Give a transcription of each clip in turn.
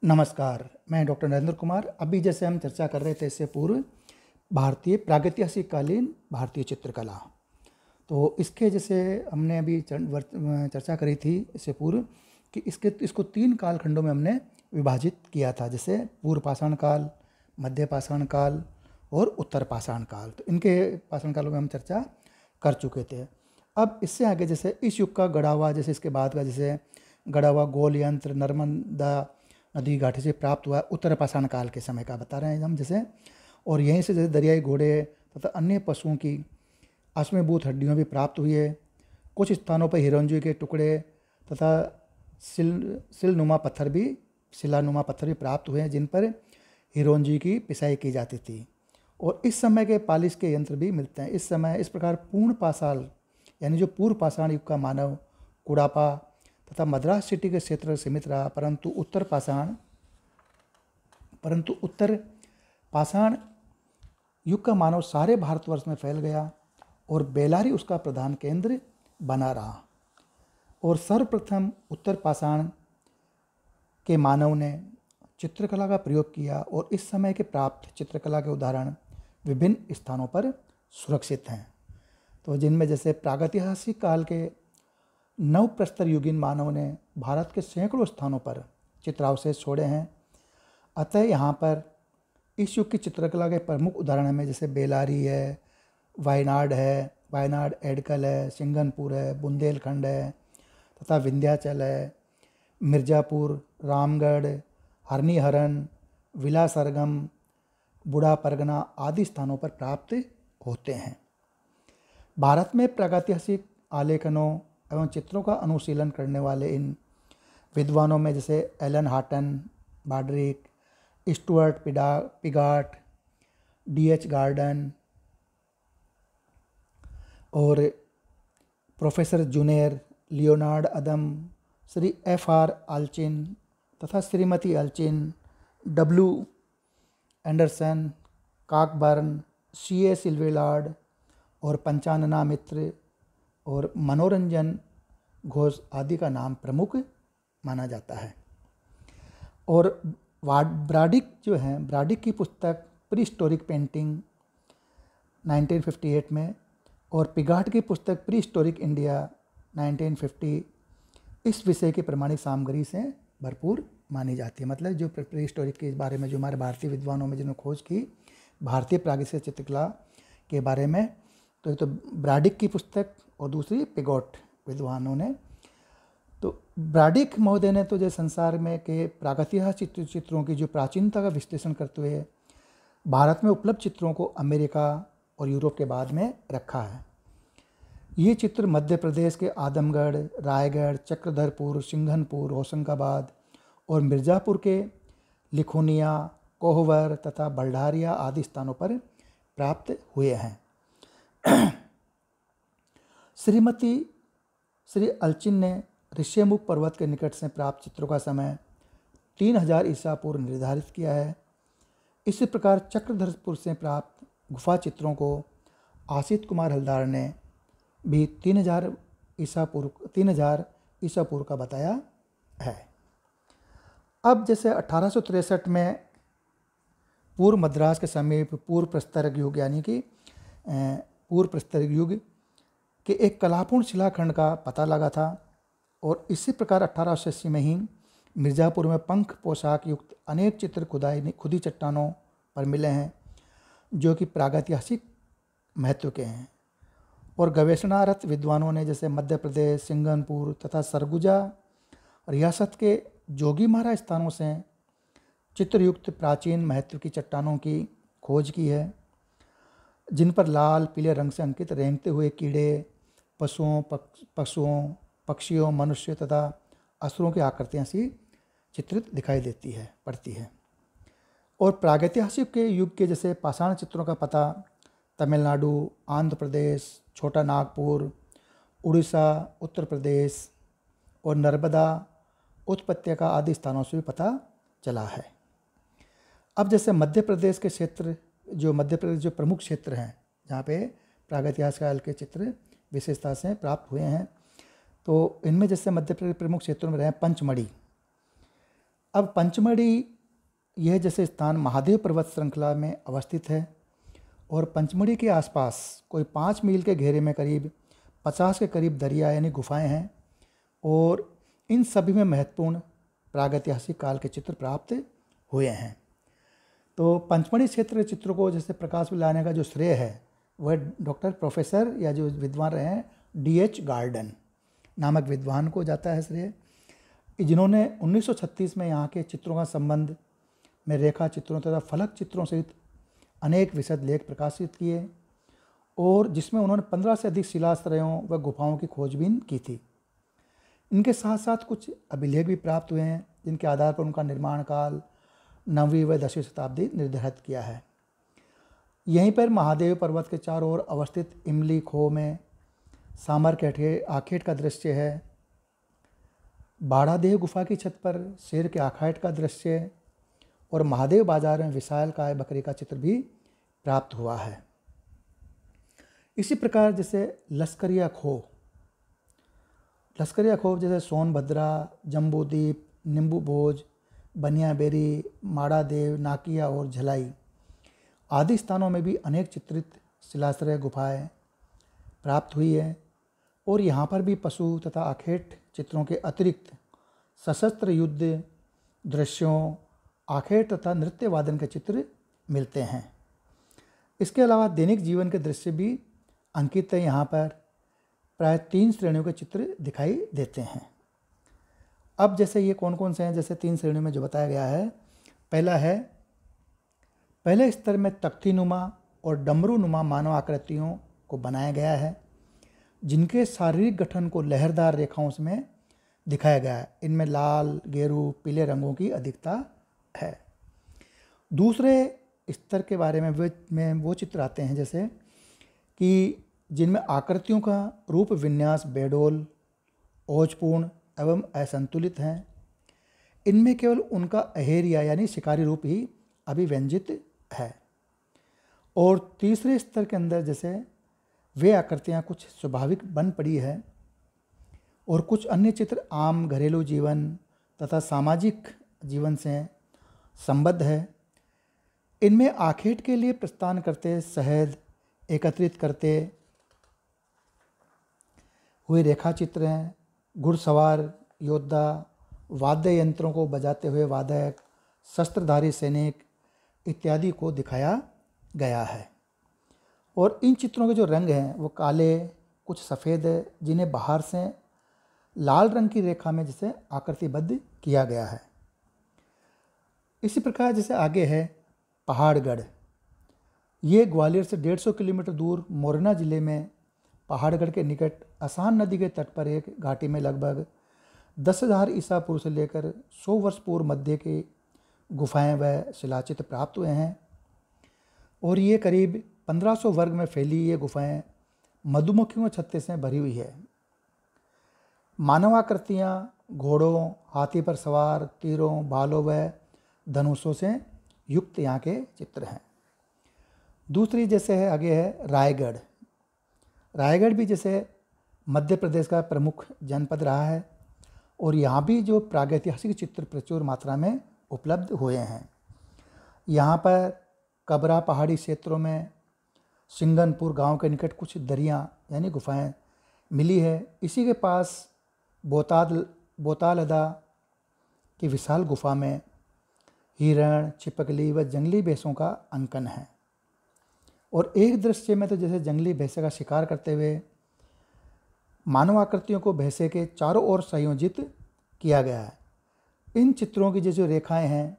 नमस्कार, मैं डॉक्टर नरेंद्र कुमार। अभी जैसे हम चर्चा कर रहे थे इससे पूर्व भारतीय प्रागैतिहासिक कालीन भारतीय चित्रकला, तो इसके जैसे हमने अभी चर्चा करी थी इससे पूर्व कि इसको 3 कालखंडों में हमने विभाजित किया था, जैसे पूर्व पाषाण काल, मध्य पाषाण काल और उत्तर पाषाण काल। तो इनके पाषाण कालों में हम चर्चा कर चुके थे। अब इससे आगे जैसे इस युग का गढ़ा हुआ, जैसे इसके बाद का जैसे गढ़ा हुआ गोल यंत्र नर्मदा नदी घाटी से प्राप्त हुआ उत्तर पाषाण काल के समय का बता रहे हैं हम जैसे। और यहीं से जैसे दरियाई घोड़े तथा अन्य पशुओं की अश्मिभूत हड्डियाँ भी प्राप्त हुई है। कुछ स्थानों पर हिरोंजी के टुकड़े तथा शिलानुमा पत्थर भी प्राप्त हुए हैं, जिन पर हिरोंजी की पिसाई की जाती थी। और इस समय के पालिश के यंत्र भी मिलते हैं। इस समय इस प्रकार पूर्ण पाषाण यानी जो पूर्व पाषाण युग का मानव कुड़ापा तथा मद्रास सिटी के क्षेत्र सीमित रहा, परंतु उत्तर पाषाण युग का मानव सारे भारतवर्ष में फैल गया और बेलारी उसका प्रधान केंद्र बना रहा। और सर्वप्रथम उत्तर पाषाण के मानव ने चित्रकला का प्रयोग किया और इस समय के प्राप्त चित्रकला के उदाहरण विभिन्न स्थानों पर सुरक्षित हैं। तो जिनमें जैसे प्रागैतिहासिक काल के नव प्रस्तर युगीन मानव ने भारत के सैकड़ों स्थानों पर चित्रावशेष छोड़े हैं। अतः यहाँ पर इस युग की चित्रकला के प्रमुख उदाहरण में जैसे बेलारी है, वायनाड एडकल है, सिंगनपुर है, बुंदेलखंड है तथा विंध्याचल है, मिर्ज़ापुर, रामगढ़, हरनीहरन, विलासरगम, बूढ़ा परगना आदि स्थानों पर प्राप्त होते हैं। भारत में प्रागैतिहासिक आलेखनों एवं चित्रों का अनुशीलन करने वाले इन विद्वानों में जैसे Alan Houghton, Brodrick, Stuart Piggott, D.H. Gordon और professor Zeuner, Leonard Adam, Shri F.R. Allchin तथा Shrimati Allchin, W. Anderson, Cockburn, C.A. Silberrad और पंचानना मित्र और मनोरंजन घोष आदि का नाम प्रमुख माना जाता है। और ब्राडिक की पुस्तक प्री हिस्टोरिक पेंटिंग 1958 में और पिगाट की पुस्तक प्री हिस्टोरिक इंडिया 1950 इस विषय की प्रमाणिक सामग्री से भरपूर मानी जाती है। मतलब जो प्री हिस्टोरिक के बारे में जो हमारे भारतीय विद्वानों में जिन्होंने खोज की भारतीय प्रागैतिहासिक चित्रकला के बारे में, तो एक तो ब्राडिक की पुस्तक और दूसरी पिगॉट विद्वानों ने। तो ब्राडिक महोदय ने तो जो संसार में के प्रागैतिहासिक चित्रों की जो प्राचीनता का विश्लेषण करते हुए भारत में उपलब्ध चित्रों को अमेरिका और यूरोप के बाद में रखा है। ये चित्र मध्य प्रदेश के आदमगढ़, रायगढ़, चक्रधरपुर, सिंघनपुर, होशंगाबाद और मिर्ज़ापुर के लिखोनिया, कोहवर तथा बल्ढारिया आदि स्थानों पर प्राप्त हुए हैं। श्री अल्चिन ने ऋष्यमुख पर्वत के निकट से प्राप्त चित्रों का समय 3000 ईसा पूर्व निर्धारित किया है। इसी प्रकार चक्रधरपुर से प्राप्त गुफा चित्रों को आसित कुमार हलदार ने भी 3000 ईसा पूर्व का बताया है। अब जैसे 1863 में पूर्व मद्रास के समीप पूर्व प्रस्तरक युग यानी कि पूर्व प्रस्तरक युग के एक कलापूर्ण शिलाखंड का पता लगा था। और इसी प्रकार 1880 में ही मिर्ज़ापुर में पंख पोशाक युक्त अनेक चित्र खुदी चट्टानों पर मिले हैं, जो कि प्रागैतिहासिक महत्व के हैं। और गवेषणारत विद्वानों ने जैसे मध्य प्रदेश, सिंगनपुर तथा सरगुजा रियासत के जोगीमारा स्थानों से चित्रयुक्त प्राचीन महत्व की चट्टानों की खोज की है, जिन पर लाल पीले रंग से अंकित रेंगते हुए कीड़े, पशुओं, पक्षियों, मनुष्य तथा असुरों की आकृतियाँ सी चित्रित दिखाई पड़ती है। और प्रागैतिहासिक के युग के जैसे पाषाण चित्रों का पता तमिलनाडु, आंध्र प्रदेश, छोटा नागपुर, उड़ीसा, उत्तर प्रदेश और नर्मदा उत्पत्यका आदि स्थानों से भी पता चला है। अब जैसे मध्य प्रदेश के क्षेत्र जो प्रमुख क्षेत्र हैं जहाँ पे प्रागैतिहासिक काल के चित्र विशेषता से प्राप्त हुए हैं, तो इनमें जैसे मध्य प्रदेश प्रमुख क्षेत्रों में रहे पंचमढ़ी, अब पंचमढ़ी यह जैसे स्थान महादेव पर्वत श्रृंखला में अवस्थित है और पंचमढ़ी के आसपास कोई 5 मील के घेरे में करीब 50 के करीब दरिया यानी गुफाएं हैं और इन सभी में महत्वपूर्ण प्रागैतिहासिक काल के चित्र प्राप्त हुए हैं। तो पंचमढ़ी क्षेत्र के चित्रों को जैसे प्रकाश में लाने का जो श्रेय है वह डॉक्टर प्रोफेसर या जो विद्वान रहे हैं D.H. गार्डन नामक विद्वान को जाता है श्रेय, जिन्होंने 1936 में यहाँ के चित्रों का संबंध में रेखा चित्रों तथा फलक चित्रों सहित अनेक विशद लेख प्रकाशित किए और जिसमें उन्होंने 15 से अधिक शिलाश्रयों व गुफाओं की खोजबीन की थी। इनके साथ साथ कुछ अभिलेख भी प्राप्त हुए हैं जिनके आधार पर उनका निर्माण काल 9वीं व 10वीं शताब्दी निर्धारित किया है। यहीं पर महादेव पर्वत के चारों ओर अवस्थित इमली खो में सामर के आखेट का दृश्य है। बाड़ादेव गुफा की छत पर शेर के आखेट का दृश्य और महादेव बाजार में विशालकाय बकरी का चित्र भी प्राप्त हुआ है। इसी प्रकार जैसे लश्करिया खो जैसे सोनभद्रा, जम्बूदीप, नींबू भोज, बनियाबेरी, माड़ादेव, नाकिया और झलाई आदि स्थानों में भी अनेक चित्रित शिलाश्रय गुफाएं प्राप्त हुई है और यहाँ पर भी पशु तथा आखेट चित्रों के अतिरिक्त सशस्त्र युद्ध दृश्यों, आखेट तथा नृत्य वादन के चित्र मिलते हैं। इसके अलावा दैनिक जीवन के दृश्य भी अंकित है। यहाँ पर प्राय 3 श्रेणियों के चित्र दिखाई देते हैं। अब जैसे ये कौन कौन से हैं, जैसे 3 श्रेणियों में जो बताया गया है, पहला है पहले स्तर में तख्तीनुमा और डमरूनुमा मानव आकृतियों को बनाया गया है जिनके शारीरिक गठन को लहरदार रेखाओं में दिखाया गया है। इनमें लाल, गेरू, पीले रंगों की अधिकता है। दूसरे स्तर के बारे में वो चित्र आते हैं जैसे कि जिनमें आकृतियों का रूप विन्यास बेडोल, ओजपूर्ण एवं असंतुलित हैं। इनमें केवल उनका अहेरिया यानी शिकारी रूप ही अभिव्यंजित है। और तीसरे स्तर के अंदर जैसे वे आकृतियाँ कुछ स्वाभाविक बन पड़ी है और कुछ अन्य चित्र आम घरेलू जीवन तथा सामाजिक जीवन से संबद्ध है। इनमें आखेट के लिए प्रस्थान करते शहद एकत्रित करते हुए रेखा चित्र हैं। घुड़सवार योद्धा, वाद्य यंत्रों को बजाते हुए वादक, शस्त्रधारी सैनिक इत्यादि को दिखाया गया है। और इन चित्रों के जो रंग हैं वो काले, कुछ सफ़ेद है, जिन्हें बाहर से लाल रंग की रेखा में जैसे आकृतिबद्ध किया गया है। इसी प्रकार जैसे आगे है पहाड़गढ़। ये ग्वालियर से 150 किलोमीटर दूर मोरना जिले में पहाड़गढ़ के निकट आसान नदी के तट पर एक घाटी में लगभग 10,000 ईसा पूर्व से लेकर 100 वर्ष पूर्व मध्य की गुफाएं व शिलाचित्र प्राप्त हुए हैं। और ये करीब 1500 वर्ग में फैली ये गुफाएं मधुमक्खियों के छत्ते से भरी हुई है। मानवाकृतियाँ घोड़ों, हाथी पर सवार, तीरों, भालों व धनुषों से युक्त यहाँ के चित्र हैं। दूसरी जैसे है आगे है रायगढ़। रायगढ़ भी जैसे मध्य प्रदेश का प्रमुख जनपद रहा है और यहाँ भी जो प्रागैतिहासिक चित्र प्रचुर मात्रा में उपलब्ध हुए हैं। यहाँ पर कबरा पहाड़ी क्षेत्रों में सिंगनपुर गांव के निकट कुछ दरियाँ यानी गुफाएं मिली है। इसी के पास बोतालदा की विशाल गुफा में हिरण, छिपकली व जंगली भैंसों का अंकन है। और एक दृश्य में तो जैसे जंगली भैंसे का शिकार करते हुए मानव आकृतियों को भैंसे के चारों ओर संयोजित किया गया है। इन चित्रों की जो रेखाएं हैं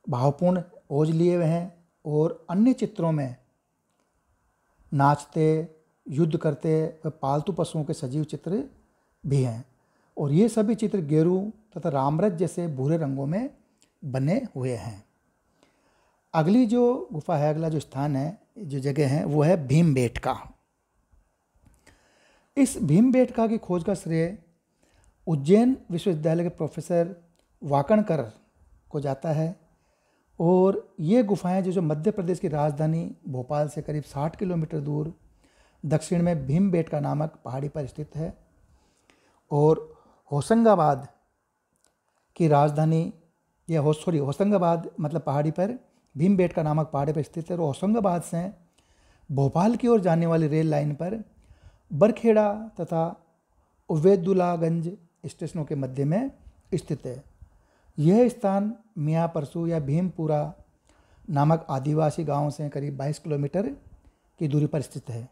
भावपूर्ण ओझ लिए हुए हैं और अन्य चित्रों में नाचते, युद्ध करते व पालतू पशुओं के सजीव चित्र भी हैं। और ये सभी चित्र गेरू तथा रामरज जैसे भूरे रंगों में बने हुए हैं। अगली जो गुफा है, अगला जो स्थान है, जो जगह है वो है भीमबेटका। इस भीमबेटका की खोज का श्रेय उज्जैन विश्वविद्यालय के प्रोफेसर वाकणकर को जाता है। और ये गुफाएं जो मध्य प्रदेश की राजधानी भोपाल से करीब 60 किलोमीटर दूर दक्षिण में भीमबेटका नामक पहाड़ी पर स्थित है। और होशंगाबाद की राजधानी यह होशंगाबाद मतलब पहाड़ी पर भीमबेटका नामक पहाड़ी पर स्थित है। और होशंगाबाद से भोपाल की ओर जाने वाली रेल लाइन पर बरखेड़ा तथा उवैदुल्लागंज स्टेशनों के मध्य में स्थित है। यह स्थान मियाँ परसू या भीमपुरा नामक आदिवासी गांव से करीब 22 किलोमीटर की दूरी पर स्थित है।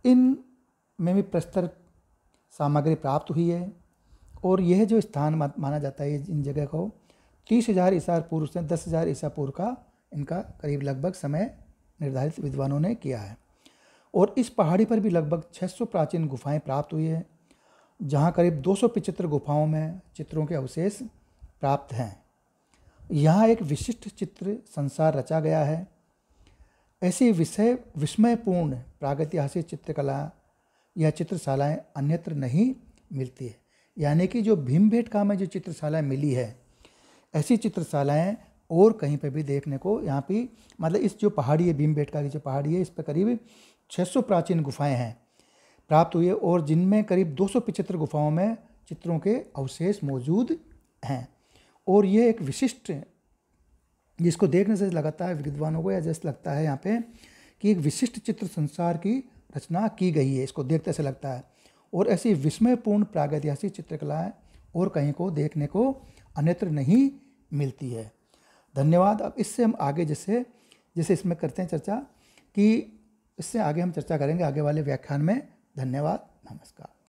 इन में भी प्रस्तर सामग्री प्राप्त हुई है और यह जो स्थान माना जाता है इन जगह को 30,000 ईसा पूर्व से 10,000 ईसा पूर्व का इनका करीब लगभग समय निर्धारित विद्वानों ने किया है। और इस पहाड़ी पर भी लगभग 600 प्राचीन गुफाएं प्राप्त हुई है, जहां करीब 275 गुफाओं में चित्रों के अवशेष प्राप्त हैं। यहाँ एक विशिष्ट चित्र संसार रचा गया है। ऐसी विस्मयपूर्ण प्रागैतिहासिक चित्रकला या चित्रशालाएं अन्यत्र नहीं मिलती है। यानी कि जो भीमबेटका में जो चित्रशालाएं मिली है, ऐसी चित्रशालाएं और कहीं पर भी देखने को यहाँ पे मतलब इस जो पहाड़ी है, भीमबेटका की जो पहाड़ी है, इस पर करीब 600 प्राचीन गुफाएं हैं प्राप्त हुई है और जिनमें करीब 275 गुफाओं में चित्रों के अवशेष मौजूद हैं। और ये एक विशिष्ट, जिसको देखने से लगता है विद्वानों को या जैसे लगता है यहाँ पे कि एक विशिष्ट चित्र संसार की रचना की गई है, इसको देखते से लगता है। और ऐसी विस्मयपूर्ण प्रागैतिहासिक चित्रकलाएं और कहीं को देखने को अन्यत्र नहीं मिलती है। धन्यवाद। अब इससे हम आगे जैसे इसमें करते हैं चर्चा कि इससे आगे हम चर्चा करेंगे आगे वाले व्याख्यान में। धन्यवाद, नमस्कार।